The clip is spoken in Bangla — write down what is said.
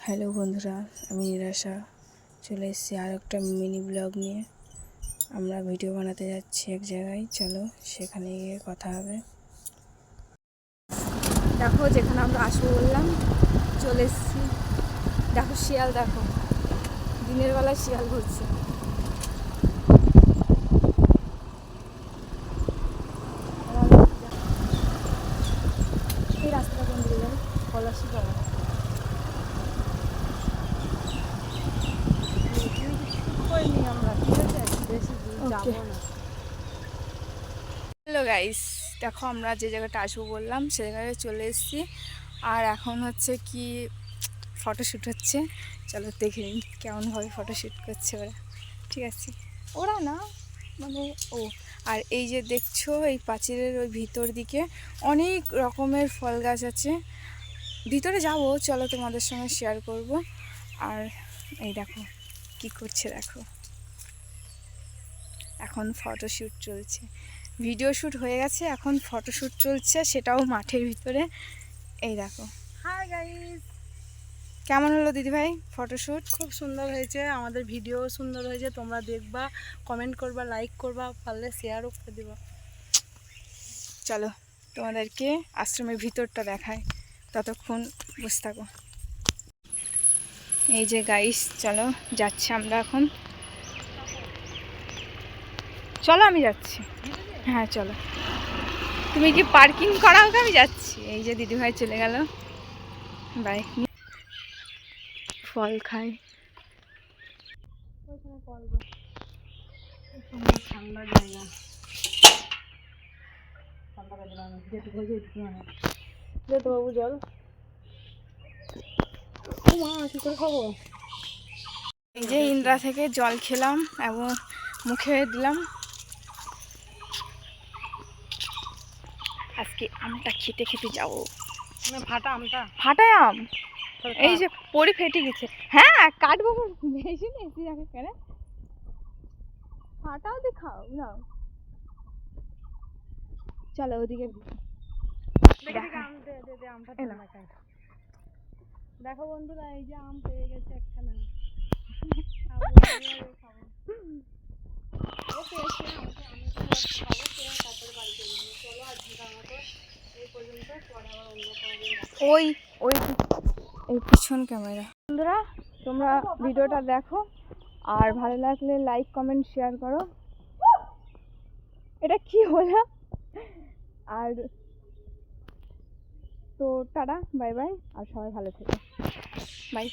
হ্যালো বন্ধুরা, আমি নিরাশা চলে এসেছি আর একটা মিনি ব্লগ নিয়ে। আমরা ভিডিও বানাতে যাচ্ছি এক জায়গায়, চলো সেখানে গিয়ে কথা হবে। দেখো যেখানে আমরা আসবো বললাম চলে এসেছি। দেখো শিয়াল, দেখো দিনের বেলা শিয়াল ঘুরছে। এই রাস্তাটা কোন দিকে যাবে? পলাশি পাড়া। হ্যালো গাইস, দেখো আমরা যে জায়গাটা আসবো বললাম সে জায়গায় চলে এসেছি। আর এখন হচ্ছে কি ফটোশ্যুট হচ্ছে, চলো দেখে নিন কেমনভাবে ফটোশ্যুট করছে ওরা। ঠিক আছে, ওরা না মানে ও। আর এই যে দেখছো এই পাঁচিলের ওই ভিতর দিকে অনেক রকমের ফল গাছ আছে। ভিতরে যাবো, চলো তোমাদের সঙ্গে শেয়ার করব। আর এই দেখো কি করছে, দেখো এখন ফটোশ্যুট চলছে। ভিডিও শ্যুট হয়ে গেছে, এখন ফটোশ্যুট চলছে, সেটাও মাঠের ভিতরে। এই দেখো। হাই গাইস, কেমন হলো দিদিভাই ফটোশ্যুট? খুব সুন্দর হয়েছে, আমাদের ভিডিও সুন্দর হয়েছে। তোমরা দেখবা, কমেন্ট করবা, লাইক করবা, পারলে শেয়ারও করে দিবা। চলো তোমাদেরকে আশ্রমের ভিতরটা দেখায়, ততক্ষণ বসে থাকো। এই যে গাইস, চলো যাচ্ছি আমরা এখন। চলো আমি যাচ্ছি, হ্যাঁ চলো। তুমি কি পার্কিং করা হোক, আমি যাচ্ছি। এই যে দিদিভাই চলে গেল, বাইক নিয়ে। ফল খাই। ঠান্ডা জায়গা, বাবু জল কি করে খাবো। এই যে ইন্দ্রা থেকে জল খেলাম এবং মুখে দিলাম। আজকে আমটা খেতে খেতে যাবো। ফাটা আমটা, ফাটায় আম, এই যে পরি ফেটে গেছে। হ্যাঁ কাটবো, বেশি নেই রাখে কেন, ফাটাও দিয়ে খাও না। চলো ওদিকে দেখো বন্ধুরা, এই যে আম পেয়ে গেছে একখানা। ওই ওই এই পিছন ক্যামেরা। বন্ধুরা তোমরা ভিডিওটা দেখো, আর ভালো লাগলে লাইক কমেন্ট শেয়ার করো। এটা কি হলো? আর তো টাটা, বাই বাই, আর সবাই ভালো থেকো, বাই।